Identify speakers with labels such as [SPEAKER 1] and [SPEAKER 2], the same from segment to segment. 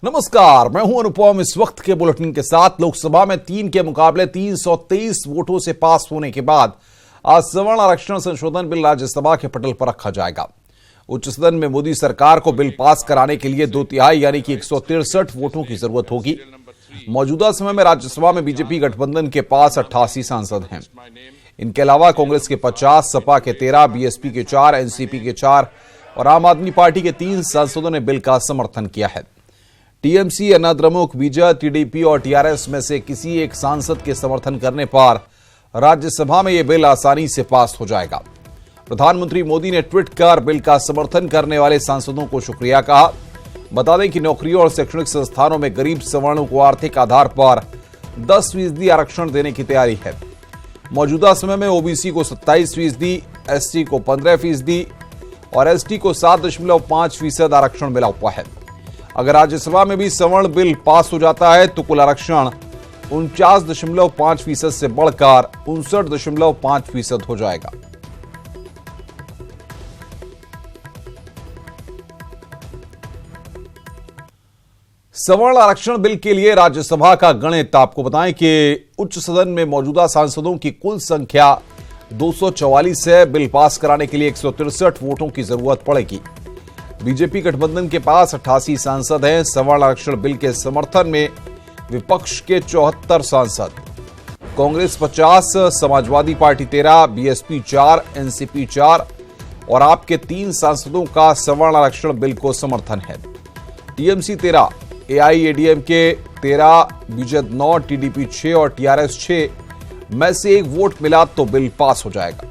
[SPEAKER 1] नमस्कार, मैं हूं अनुपम। इस वक्त के बुलेटिन के साथ लोकसभा में 3 के मुकाबले 323 वोटों से पास होने के बाद आज सवर्ण आरक्षण संशोधन बिल राज्यसभा के पटल पर रखा जाएगा। उच्च सदन में मोदी सरकार को बिल पास कराने के लिए 2/3 यानी कि 163 वोटों की जरूरत होगी। मौजूदा समय में राज्यसभा में बीजेपी गठबंधन के पास 88 सांसद हैं। इनके अलावा कांग्रेस के 50, सपा के 13, बीएसपी के 4, एनसीपी के 4 और आम आदमी पार्टी के 3 सांसदों ने बिल का समर्थन किया है। टीएमसी, अन्नाद्रमुक, बीजेपी, टीडीपी और टीआरएस में से किसी एक सांसद के समर्थन करने पर राज्यसभा में यह बिल आसानी से पास हो जाएगा। प्रधानमंत्री मोदी ने ट्वीट कर बिल का समर्थन करने वाले सांसदों को शुक्रिया कहा। बता दें कि नौकरियों और शैक्षणिक संस्थानों में गरीब सवर्णों को आर्थिक आधार पर 10% आरक्षण देने की तैयारी है। मौजूदा समय में ओबीसी को 27%, एसटी को 15% और एसटी को 7.5% आरक्षण मिला हुआ है। अगर राज्यसभा में भी सवर्ण बिल पास हो जाता है तो कुल आरक्षण 49.5% से बढ़कर 59.5% हो जाएगा। सवर्ण आरक्षण बिल के लिए राज्यसभा का गणित आपको बताएं कि उच्च सदन में मौजूदा सांसदों की कुल संख्या 244 है। बिल पास कराने के लिए 163 वोटों की जरूरत पड़ेगी। बीजेपी गठबंधन के पास 88 सांसद हैं। सवर्ण आरक्षण बिल के समर्थन में विपक्ष के 74 सांसद, Congress 50, Samajwadi party 13, BSP 4, NCP 4 और आप के 3 सांसदों का सवर्ण आरक्षण बिल को समर्थन है। टीएमसी 13, एआईएडीएमके 13, बीजेपी 9, टीडीपी 6 और टीआरएस 6 में से एक वोट मिला तो बिल पास हो जाएगा।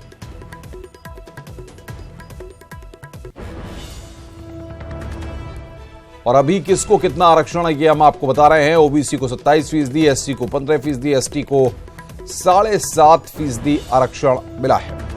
[SPEAKER 1] और अभी किसको कितना आरक्षण है ये हम आपको बता रहे हैं। ओबीसी को 27%, एससी को 15%, एसटी को 7.5% आरक्षण मिला है।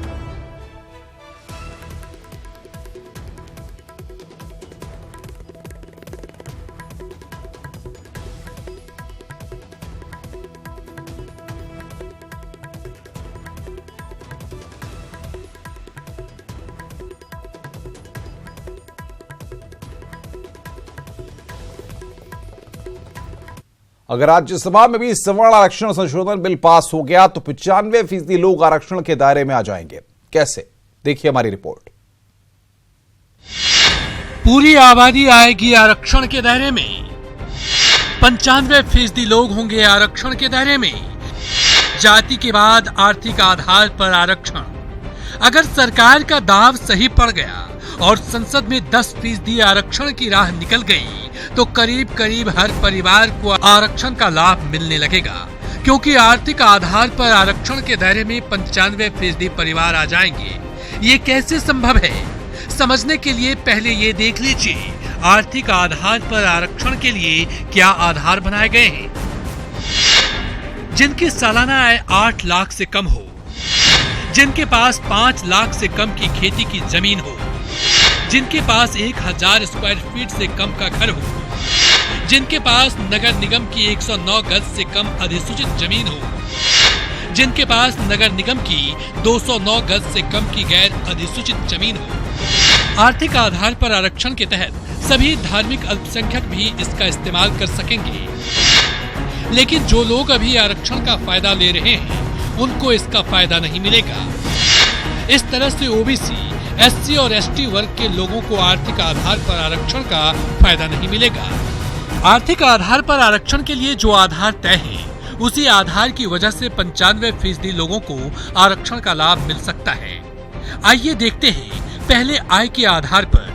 [SPEAKER 1] अगर राज्यसभा में भी सवर्ण आरक्षण संशोधन बिल पास हो गया तो 95% लोग आरक्षण के दायरे में आ जाएंगे। कैसे, देखिए हमारी रिपोर्ट।
[SPEAKER 2] पूरी आबादी आएगी आरक्षण के दायरे में। 95% लोग होंगे आरक्षण के दायरे में। जाति के बाद आर्थिक आधार पर आरक्षण। अगर सरकार का दाव सही पड़ गया और संसद में 10% आरक्षण की राह निकल गई तो करीब करीब हर परिवार को आरक्षण का लाभ मिलने लगेगा, क्योंकि आर्थिक आधार पर आरक्षण के दायरे में 95% परिवार आ जाएंगे। ये कैसे संभव है, समझने के लिए पहले ये देख लीजिए आर्थिक आधार पर आरक्षण के लिए क्या आधार बनाए गए हैं। जिनकी सालाना आय 8 लाख से कम हो, जिनके पास 5 लाख से कम की खेती की जमीन हो, जिनके पास 1000 स्क्वायर फीट से कम का घर हो, जिनके पास नगर निगम की 109 गज से कम अधिसूचित जमीन हो, जिनके पास नगर निगम की 209 गज से कम की गैर अधिसूचित जमीन हो। आर्थिक आधार पर आरक्षण के तहत सभी धार्मिक अल्पसंख्यक भी इसका इस्तेमाल कर सकेंगे। लेकिन जो लोग अभी आरक्षण का फायदा ले रहे हैं उनको इसका फायदा नहीं मिलेगा। इस तरह से ओबीसी, एससी और एसटी वर्ग के लोगों को आर्थिक आधार पर आरक्षण का फायदा नहीं मिलेगा। आर्थिक आधार पर आरक्षण के लिए जो आधार तय है उसी आधार की वजह से 95% लोगों को आरक्षण का लाभ मिल सकता है। आइए देखते हैं पहले आय के आधार पर।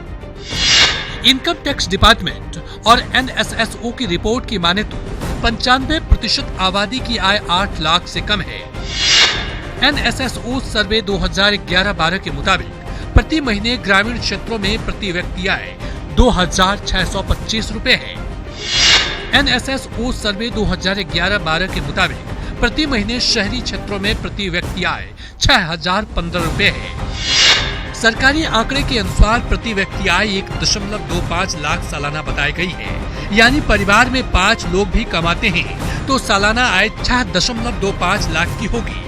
[SPEAKER 2] इनकम टैक्स डिपार्टमेंट और एनएसएसओ की रिपोर्ट की माने तो 95% आबादी की आय 8 लाख से कम है। एनएसएसओ सर्वे 2011-12 के मुताबिक प्रति महीने ग्रामीण क्षेत्रों में प्रति व्यक्ति आय 2,625 रुपए है। एनएसएसओ सर्वे 2011-12 के मुताबिक प्रति महीने शहरी क्षेत्रों में प्रति व्यक्ति आय 6,015 रुपए है। सरकारी आंकड़े के अनुसार प्रति व्यक्ति आय 1.25 लाख सालाना बताई गई है। यानी परिवार में 5 लोग भी कमाते हैं तो सालाना आय 6.25 लाख की होगी।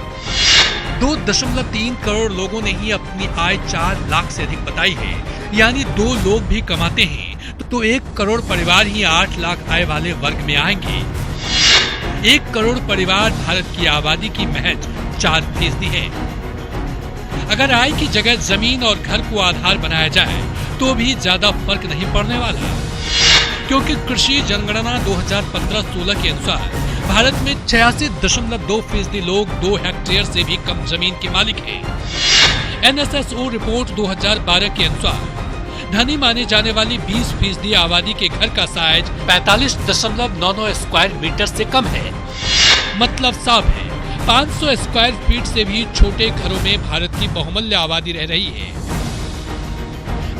[SPEAKER 2] 2.3 करोड़ लोगों ने ही अपनी आय 4 लाख से अधिक बताई है। यानी 2 लोग भी कमाते हैं तो तो 1 करोड़ परिवार ही 8 लाख आय वाले वर्ग में आएंगे। 1 करोड़ परिवार भारत की आबादी की महज 4% है। अगर आय की जगह जमीन और घर को आधार बनाया जाए तो भी ज्यादा फर्क नहीं पड़ने वाला, क्योंकि कृषि जनगणना 2015-16 के अनुसार भारत में 86.2% लोग 2 हेक्टेयर से भी कम जमीन के मालिक हैं। NSSO रिपोर्ट 2012 के अनुसार धनी माने जाने वाली 20% आबादी के घर का साइज 45.99 स्क्वायर मीटर से कम है। मतलब साफ है, 500 स्क्वायर फीट से भी छोटे घरों में भारत की बहुमूल्य आबादी रह रही है।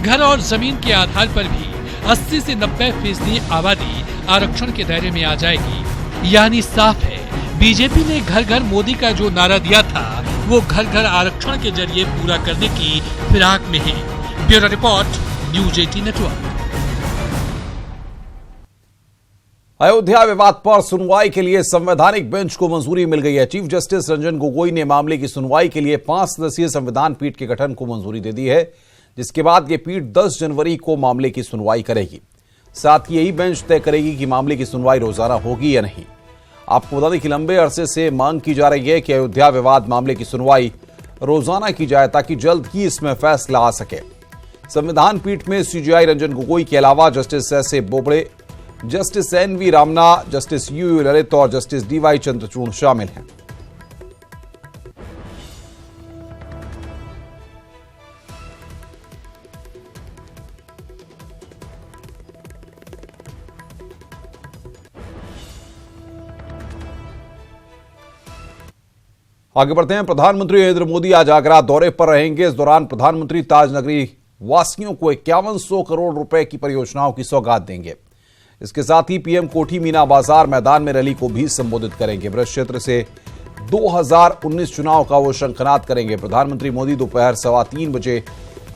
[SPEAKER 2] घर और जमीन के आधार पर भी 80 से 90% आबादी आरक्षण के दायरे में आ जाएगी। यानी साफ है, बीजेपी ने घर घर मोदी का जो नारा दिया था वो घर घर आरक्षण के जरिए पूरा करने की फिराक में है। Bureau report, news 18 network.
[SPEAKER 1] Ayodhya विवाद पर सुनवाई के लिए संवैधानिक बेंच को मंजूरी मिल गई है। चीफ जस्टिस रंजन गोगोई ने मामले की सुनवाई के लिए 5 सदस्यीय संविधान पीठ के गठन को मंजूरी दे दी है, जिसके बाद ये पीठ 10 जनवरी को मामले की सुनवाई करेगी। साथ ही यही बेंच तय करेगी कि मामले की सुनवाई रोजाना होगी या नहीं। आपको बता दें कि लंबे अरसे से मांग की जा रही है कि अयोध्या विवाद मामले की सुनवाई रोजाना की जाए ताकि जल्द ही इसमें फैसला आ सके। संविधान पीठ में सीजेआई रंजन गोगोई के अलावा justice S A. Bobde, justice N V. Ramana, justice U Lalit और जस्टिस डी.वाई. चंद्रचूड़ शामिल हैं। आगे बढ़ते हैं। प्रधानमंत्री नरेंद्र मोदी आज आगरा दौरे पर रहेंगे। इस दौरान प्रधानमंत्री ताज नगरी वासियों को 5100 करोड़ रुपए की परियोजनाओं की सौगात देंगे। इसके साथ ही पीएम कोठी मीना बाजार मैदान में रैली को भी संबोधित करेंगे। ब्रज क्षेत्र से 2019 चुनाव का वो शंखनाद करेंगे। प्रधानमंत्री मोदी दोपहर 3:15 बजे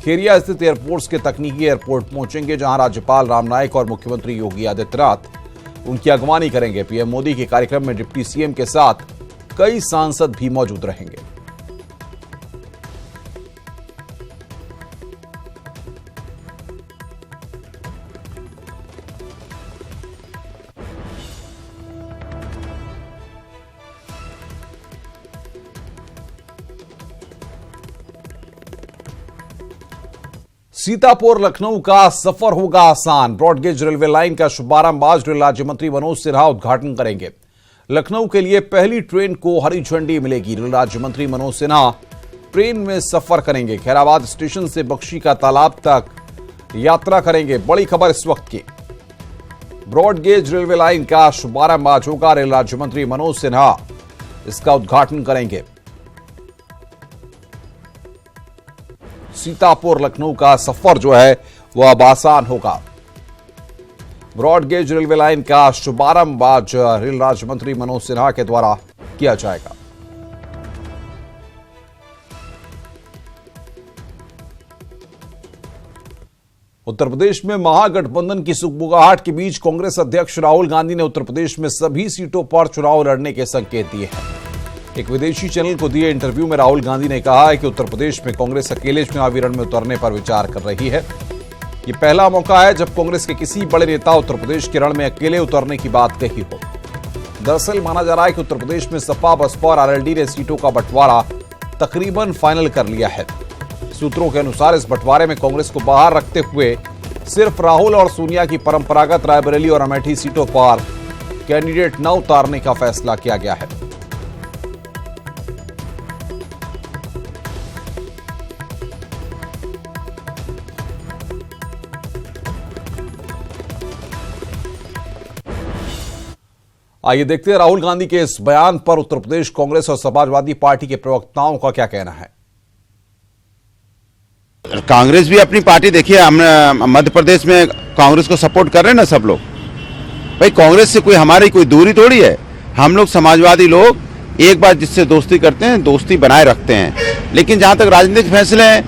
[SPEAKER 1] खेरिया स्थित एयरपोर्ट के तकनीकी एयरपोर्ट पहुंचेंगे, जहां राज्यपाल राम नाईक और मुख्यमंत्री योगी आदित्यनाथ उनकी अगवानी करेंगे। पीएम मोदी के कार्यक्रम में डिप्टी सीएम के साथ कई सांसद भी मौजूद रहेंगे। सीतापुर लखनऊ का सफर होगा आसान। ब्रॉडगेज रेलवे लाइन का शुभारंभ आज रेल राज्य मंत्री मनोज सिन्हा उद्घाटन करेंगे। लखनऊ के लिए पहली ट्रेन को हरी झंडी मिलेगी। रेल राज्य मंत्री मनोज सिन्हा ट्रेन में सफर करेंगे। खैराबाद स्टेशन से बख्शी का तालाब तक यात्रा करेंगे। बड़ी खबर इस वक्त की, ब्रॉडगेज रेलवे लाइन का शुभारंभ आज होगा। रेल राज्य मंत्री मनोज सिन्हा इसका उद्घाटन करेंगे। सीतापुर लखनऊ का सफर जो है वह अब आसान होगा। ब्रॉडगेज रेलवे लाइन का शुभारंभ आज रेल राज्य मंत्री मनोज सिन्हा के द्वारा किया जाएगा। उत्तर प्रदेश में महागठबंधन की सुगबुगाहट के बीच कांग्रेस अध्यक्ष राहुल गांधी ने उत्तर प्रदेश में सभी सीटों पर चुनाव लड़ने के संकेत दिए हैं। एक विदेशी चैनल को दिए इंटरव्यू में राहुल गांधी ने कहा है कि उत्तर प्रदेश में कांग्रेस अकेले चुनावी रण में उतरने पर विचार कर रही है। ये पहला मौका है जब कांग्रेस के किसी बड़े नेता उत्तर प्रदेश के रण में अकेले उतरने की बात कही हो। दरअसल माना जा रहा है कि उत्तर प्रदेश में सपा, बसपा और आरएलडी ने सीटों का बंटवारा तकरीबन फाइनल कर लिया है। सूत्रों के अनुसार इस बंटवारे में कांग्रेस को बाहर रखते हुए सिर्फ राहुल और सोनिया की परंपरागत रायबरेली और अमेठी सीटों पर कैंडिडेट न उतारने का फैसला किया गया है। आइए देखते हैं राहुल गांधी के इस बयान पर उत्तर प्रदेश कांग्रेस और समाजवादी पार्टी के प्रवक्ताओं का क्या कहना है।
[SPEAKER 3] कांग्रेस भी अपनी पार्टी, देखिए हम मध्य प्रदेश में कांग्रेस को सपोर्ट कर रहे हैं ना सब लोग। भाई कांग्रेस से कोई हमारी कोई दूरी थोड़ी है। हम लोग समाजवादी लोग एक बार जिससे दोस्ती करते हैं दोस्ती बनाए रखते हैं, लेकिन जहां तक राजनीतिक फैसले हैं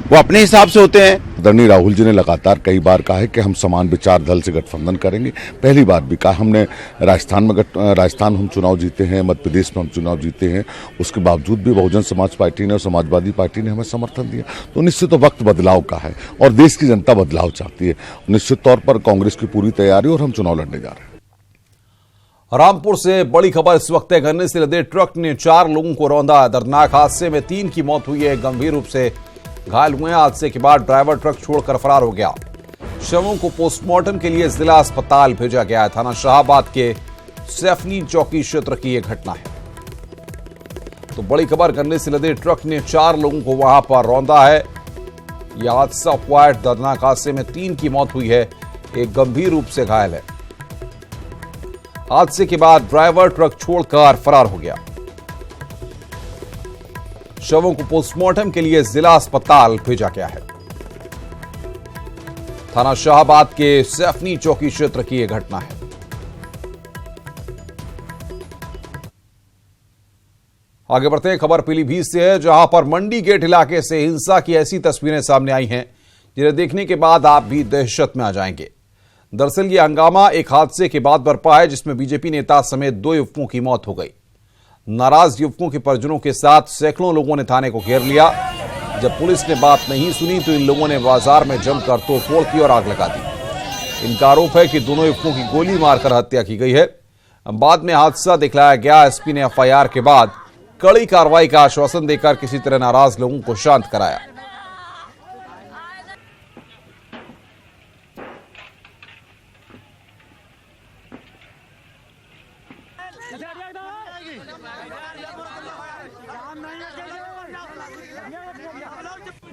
[SPEAKER 3] वो अपने हिसाब से होते हैं।
[SPEAKER 4] आदरणीय राहुल जी ने लगातार कई बार कहा है कि हम समान विचार दल से गठबंधन करेंगे। पहली बार भी कहा हमने, राजस्थान हम चुनाव जीते हैं, मध्य प्रदेश में हम चुनाव जीते हैं, उसके बावजूद भी बहुजन समाज पार्टी ने और समाजवादी पार्टी ने हमें समर्थन दिया। तो निश्चित तो वक्त बदलाव का है और देश की जनता बदलाव चाहती है। निश्चित तौर पर कांग्रेस की पूरी तैयारी और हम चुनाव लड़ने जा रहे हैं।
[SPEAKER 1] रामपुर से बड़ी खबर इस वक्त है। गन्ने से लदे ट्रक ने 4 लोगों को रौंदा। दर्दनाक हादसे में 3 की मौत हुई है, गंभीर रूप से घायल हुए हैं। हादसे के बाद ड्राइवर ट्रक छोड़कर फरार हो गया। शवों को पोस्टमार्टम के लिए जिला अस्पताल भेजा गया है। थाना शाहाबाद के सैफनी चौकी क्षेत्र की यह घटना है। तो बड़ी खबर, गन्ने से लदे ट्रक ने 4 लोगों को वहां पर रौंदा है। यह हादसा हुआ है। दर्दनाक हादसे में 3 की मौत हुई है, एक गंभीर रूप से घायल है। हादसे के बाद ड्राइवर ट्रक छोड़कर फरार हो गया। शवों को पोस्टमार्टम के लिए जिला अस्पताल भेजा गया है। थाना शाहाबाद के सैफनी चौकी क्षेत्र की यह घटना है। आगे बढ़ते हैं, खबर पीलीभीत से है, जहां पर मंडी गेट इलाके से हिंसा की ऐसी तस्वीरें सामने आई हैं जिन्हें देखने के बाद आप भी दहशत में आ जाएंगे। दरअसल यह हंगामा एक हादसे के बाद बरपा है जिसमें बीजेपी नेता समेत 2 युवकों की मौत हो गई। नाराज युवकों के परिजनों के साथ सैकड़ों लोगों ने थाने को घेर लिया। जब पुलिस ने बात नहीं सुनी तो इन लोगों ने बाजार में जमकर तोड़फोड़ की और आग लगा दी। इनका आरोप है कि दोनों युवकों की गोली मारकर हत्या की गई है। बाद में हादसा दिखलाया गया। एसपी ने एफआईआर के बाद कड़ी कार्रवाई का आश्वासन देकर किसी तरह नाराज लोगों को शांत कराया।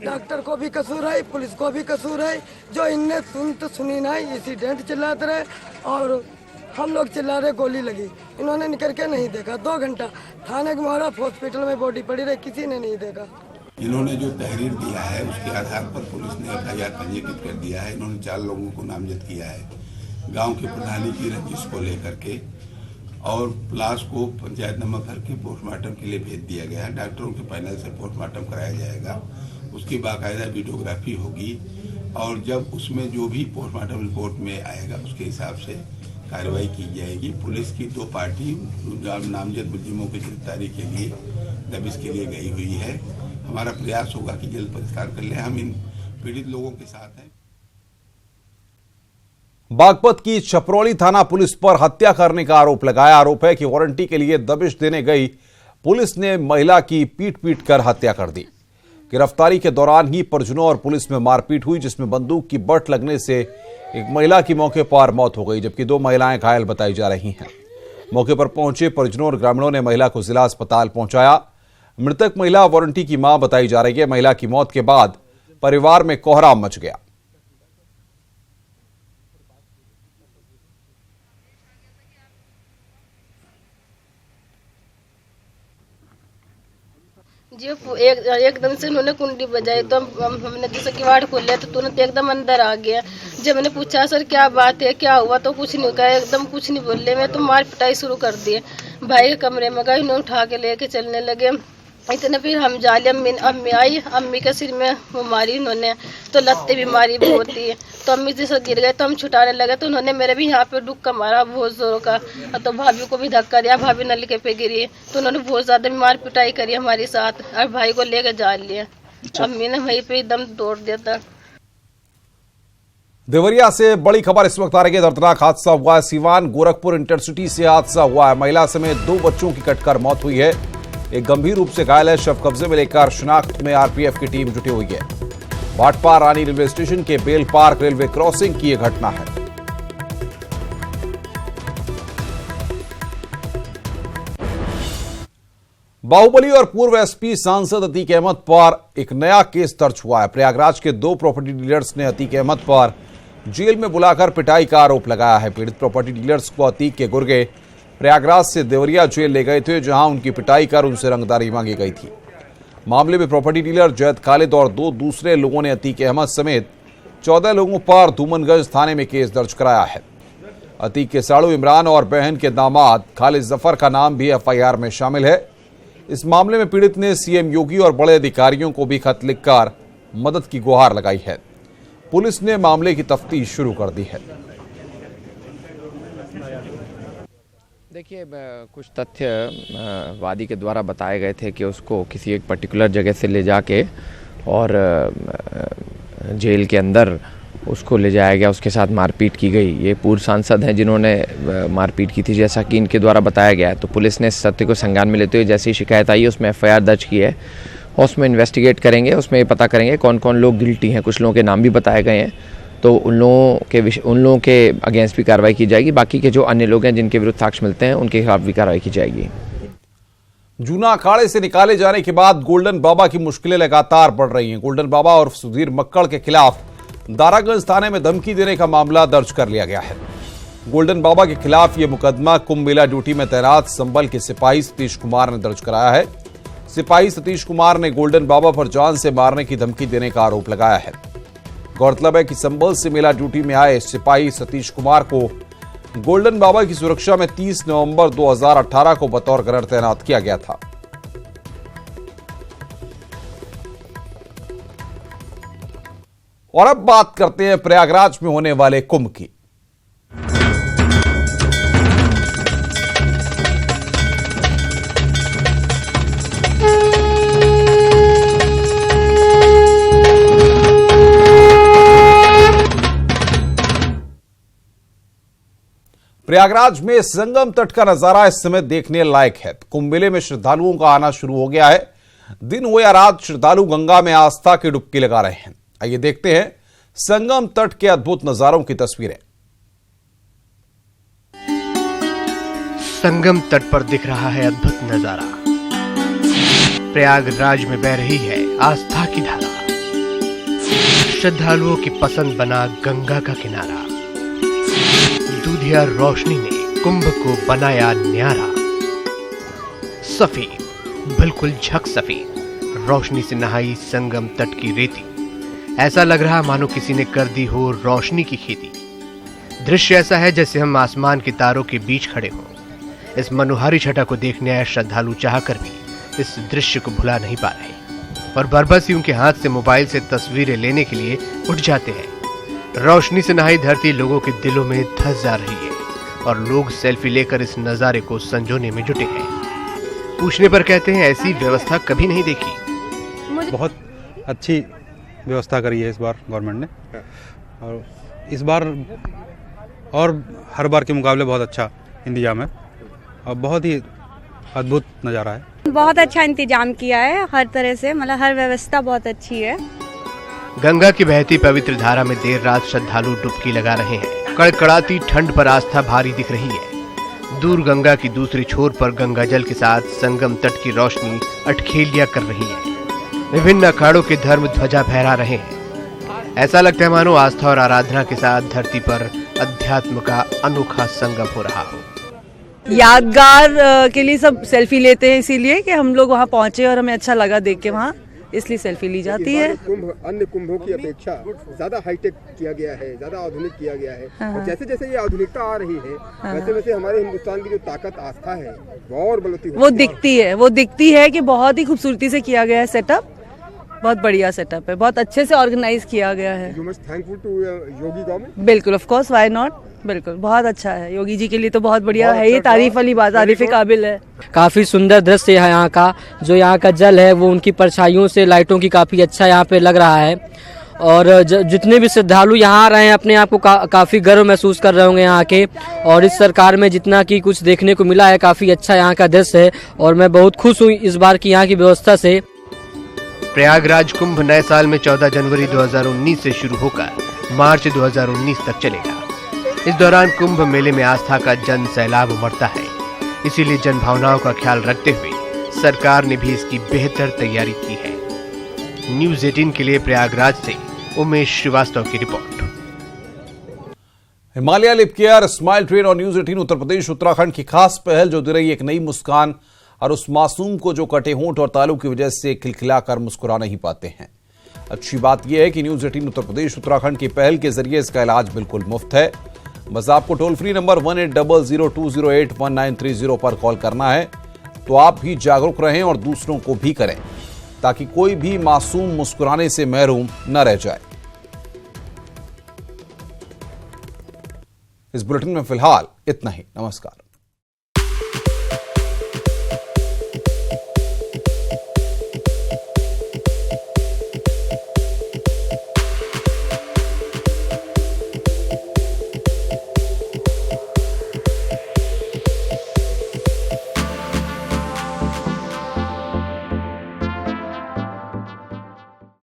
[SPEAKER 5] डॉक्टर को भी कसूर है, पुलिस को भी कसूर है। जो इनने सुनी नहीं, इंसिडेंट चिल्लाते रहे और हम लोग चिल्ला रहे गोली लगी। इन्होंने निकल के नहीं देखा। 2 घंटा थाने के मारा, हॉस्पिटल में बॉडी पड़ी रही, किसी ने नहीं देखा।
[SPEAKER 6] इन्होंने जो तहरीर दिया है उसके आधार पर पुलिस ने एफआईआर पंजीकृत कर दिया है। इन्होंने 4 लोगों को नामजद किया है गांव के प्रधानी की रंजिश को लेकर के, और लाश को पंचायत नंबर करके पोस्टमार्टम के लिए भेज दिया गया है। डॉक्टरों के पैनल से पोस्टमार्टम कराया जाएगा, उसकी बाकायदा वीडियोग्राफी होगी और जब उसमें जो भी पोस्टमार्टम रिपोर्ट में आएगा उसके हिसाब से कार्रवाई की जाएगी। पुलिस की 2 पार्टी नामजद मुलजिमों की गिरफ्तारी के लिए दबिश के लिए गई हुई है। हमारा प्रयास होगा कि जल्द परिष्कार कर ले। हम इन पीड़ित लोगों के साथ हैं।
[SPEAKER 1] बागपत की छपरौली थाना पुलिस पर हत्या करने का आरोप लगाया। आरोप है कि वारंटी के लिए दबिश देने गई पुलिस ने महिला की पीट कर हत्या कर दी। गिरफ्तारी के दौरान ही परिजनों और पुलिस में मारपीट हुई, जिसमें बंदूक की बट लगने से एक महिला की मौके पर मौत हो गई, जबकि 2 महिलाएं घायल बताई जा रही हैं। मौके पर पहुंचे परिजनों और ग्रामीणों ने महिला को जिला अस्पताल पहुंचाया। मृतक महिला वारंटी की मां बताई जा रही है। महिला की मौत के बाद परिवार में कोहराम मच गया।
[SPEAKER 7] जी एकदम से उन्होंने कुंडी बजाई तो हमने जैसे किवाड़ खोले तो तुरंत एकदम अंदर आ गया। जब मैंने पूछा सर क्या बात है, क्या हुआ, तो कुछ नहीं कहा, एकदम कुछ नहीं बोले। मैं तो मार पिटाई शुरू कर दी। भाई के कमरे में गए, इन्हें उठा के लेके चलने लगे। इतने फिर हम जाले, अम्मी आई, अम्मी के सिर में वो मारी उन्होंने, तो लत्ते भी मारी बहुत ही। तो अम्मी जैसे गिर गए तो हम छुटाने लगे तो उन्होंने मेरे भी यहाँ पे डुक्का मारा बहुत जोरों का। तो भाभी को भी धक्का दिया, भाभी नलके पे गिरी। तो उन्होंने बहुत ज्यादा मार पिटाई करी हमारे साथ और भाई को लेकर जा लिया। अम्मी ने वहीं पे दम तोड़ दिया था।
[SPEAKER 1] देवरिया से बड़ी खबर इस वक्त आ रही है। दर्दनाक हादसा हुआ है। सीवान गोरखपुर इंटरसिटी से हादसा हुआ है। महिला समेत 2 बच्चों की कटकर मौत हुई है। एक गंभीर रूप से घायल है। शव कब्जे में लेकर शिनाख्त में आरपीएफ की टीम जुटी हुई है। भाटपा रानी रेलवे स्टेशन के बेल पार्क रेलवे क्रॉसिंग की यह घटना है। बाहुबली और पूर्व एसपी सांसद अतीक अहमद पर एक नया केस दर्ज हुआ है। प्रयागराज के 2 प्रॉपर्टी डीलर्स ने अतीक अहमद पर जेल में बुलाकर पिटाई का आरोप लगाया है। पीड़ित प्रॉपर्टी डीलर्स को अतीक के गुर्गे प्रयागराज से देवरिया जेल ले गए थे, जहां उनकी पिटाई कर उनसे रंगदारी मांगी गई थी। मामले में प्रॉपर्टी डीलर जैद खालिद और 2 दूसरे लोगों ने अतीक अहमद समेत 14 लोगों पर धूमनगंज थाने में केस दर्ज कराया है। अतीक के साड़ू इमरान और बहन के दामाद खालिद जफर का नाम भी एफआईआर में शामिल है। इस मामले में पीड़ित ने सीएम योगी और बड़े अधिकारियों को भी खत लिखकर मदद की गुहार लगाई है। पुलिस ने मामले की तफ्तीश शुरू कर दी है।
[SPEAKER 8] देखिए, कुछ तथ्य वादी के द्वारा बताए गए थे कि उसको किसी एक पर्टिकुलर जगह से ले जाके और जेल के अंदर उसको ले जाया गया, उसके साथ मारपीट की गई। ये पूर्व सांसद हैं जिन्होंने मारपीट की थी, जैसा कि इनके द्वारा बताया गया है। तो पुलिस ने इस तथ्य को संज्ञान में लेते हुए जैसे ही शिकायत आई उसमें FIR दर्ज की है और उसमें इन्वेस्टिगेट करेंगे, उसमें ये पता करेंगे कौन कौन लोग गिल्टी हैं। कुछ लोगों के नाम भी बताए गए हैं, तो उन लोगों के अगेंस्ट भी कार्रवाई की जाएगी। बाकी के जो अन्य लोग हैं जिनके विरुद्ध साक्ष्य मिलते हैं उनके खिलाफ भी कार्रवाई की जाएगी।
[SPEAKER 1] जूना अखाड़े से निकाले जाने के बाद गोल्डन बाबा की मुश्किलें लगातार बढ़ रही हैं। गोल्डन बाबा और सुधीर मक्कड़ के खिलाफ दारागंज थाने में धमकी देने का मामला दर्ज कर लिया गया है। गोल्डन बाबा के खिलाफ यह मुकदमा कुंभ मेला ड्यूटी में तैनात संभल के सिपाही सतीश कुमार ने दर्ज कराया है। सिपाही सतीश कुमार ने गोल्डन बाबा पर जान से मारने की धमकी देने का आरोप लगाया है। गौरतलब है कि संभल से मेला ड्यूटी में आए सिपाही सतीश कुमार को गोल्डन बाबा की सुरक्षा में 30 नवंबर 2018 को बतौर गनर तैनात किया गया था। और अब बात करते हैं प्रयागराज में होने वाले कुंभ की। प्रयागराज में संगम तट का नजारा इस समय देखने लायक है। कुंभ मेले में श्रद्धालुओं का आना शुरू हो गया है। दिन हो या रात श्रद्धालु गंगा में आस्था की डुबकी लगा रहे हैं। आइए देखते हैं संगम तट के अद्भुत नजारों की तस्वीरें।
[SPEAKER 9] संगम तट पर दिख रहा है अद्भुत नजारा। प्रयागराज में बह रही है आस्था की धारा। श्रद्धालुओं की पसंद बना गंगा का किनारा। दूधिया रोशनी ने कुंभ को बनाया न्यारा। सफेद, बिल्कुल झक सफेद रोशनी से नहाई संगम तट की रेती। ऐसा लग रहा मानो किसी ने कर दी हो रोशनी की खेती। दृश्य ऐसा है जैसे हम आसमान के तारों के बीच खड़े हों। इस मनोहारी छटा को देखने आए श्रद्धालु चाहकर भी इस दृश्य को भुला नहीं पा रहे और बरबस ही उनके हाथ से मोबाइल से तस्वीरें लेने के लिए उठ जाते हैं। रोशनी से नहाई धरती लोगों के दिलों में धस जा रही है और लोग सेल्फी लेकर इस नजारे को संजोने में जुटे हैं। पूछने पर कहते हैं ऐसी व्यवस्था कभी नहीं देखी।
[SPEAKER 10] बहुत अच्छी व्यवस्था करी है इस बार गवर्नमेंट ने, और इस बार और हर बार के मुकाबले बहुत अच्छा इंतजाम है और बहुत ही अद्भुत नज़ारा है।
[SPEAKER 11] बहुत अच्छा इंतजाम किया है हर तरह से, मतलब हर व्यवस्था बहुत अच्छी है।
[SPEAKER 9] गंगा की बहती पवित्र धारा में देर रात श्रद्धालु डुबकी लगा रहे हैं। कड़कड़ाती ठंड पर आस्था भारी दिख रही है। दूर गंगा की दूसरी छोर पर गंगा जल के साथ संगम तट की रोशनी अटखेलियां कर रही है। विभिन्न अखाड़ों के धर्म ध्वजा फहरा रहे हैं। ऐसा लगता है मानो आस्था और आराधना के साथ धरती पर अध्यात्म का अनोखा संगम हो रहा हो।
[SPEAKER 11] यादगार के लिए सब सेल्फी लेते हैं, इसीलिए कि हम लोग वहाँ पहुँचे और हमें अच्छा लगा देख के, वहाँ इसलिए सेल्फी ली जाती है।
[SPEAKER 12] कुंभ अन्य कुंभों की अपेक्षा ज्यादा हाईटेक किया गया है, ज्यादा आधुनिक किया गया है।
[SPEAKER 11] हाँ।
[SPEAKER 12] और जैसे जैसे ये आधुनिकता आ रही है वैसे वैसे हमारे हिंदुस्तान की जो ताकत आस्था है वो और बलती
[SPEAKER 11] वो दिखती है कि बहुत ही खूबसूरती से किया गया है सेटअप। बहुत बढ़िया सेटअप है, बहुत अच्छे से ऑर्गेनाइज किया गया है।
[SPEAKER 12] You must thankful to Yogi government.
[SPEAKER 11] बिल्कुल, ऑफ कोर्स, व्हाई नॉट। बिल्कुल, बहुत अच्छा है। योगी जी के लिए तो बहुत बढ़िया है। ये तारीफ वाली बात, तारीफ के काबिल है।
[SPEAKER 13] काफी सुंदर दृश्य है यहाँ का। जो यहाँ का जल है वो उनकी परछाइयों से, लाइटों की काफी अच्छा यहाँ पे लग रहा है। और जितने भी श्रद्धालु यहाँ आ रहे हैं अपने आप को काफी गर्व महसूस कर रहे होंगे यहाँ के। और इस सरकार में जितना की कुछ देखने को मिला है, काफी अच्छा यहाँ का दृश्य है और मैं बहुत खुश हूँ इस बार की यहाँ की व्यवस्था से।
[SPEAKER 9] प्रयागराज कुंभ नए साल में 14 जनवरी 2019 से शुरू होकर मार्च 2019 तक चलेगा। इस दौरान कुंभ मेले में आस्था का जन सैलाब उमड़ता है। इसीलिए जन भावनाओं का ख्याल रखते हुए सरकार ने भी इसकी बेहतर तैयारी की है। न्यूज़ 18 के लिए प्रयागराज से उमेश श्रीवास्तव की report.
[SPEAKER 1] Himalaya lip care, smile train और न्यूज़ 18 उत्तर प्रदेश उत्तराखंड की खास पहल जो दे रही एक नई मुस्कान और उस मासूम को जो कटे होंठ और तालू की वजह से खिलखिलाकर मुस्कुरा नहीं पाते हैं। अच्छी बात यह है कि न्यूज़ 18 उत्तर प्रदेश उत्तराखंड की पहल के जरिए इसका इलाज बिल्कुल मुफ्त है। बस आपको टोल फ्री नंबर 1800208190 पर कॉल करना है। तो आप भी जागरूक रहें और दूसरों को भी करें ताकि कोई भी मासूम मुस्कुराने से महरूम न रह जाए। इस बुलेटिन में फिलहाल इतना ही। नमस्कार।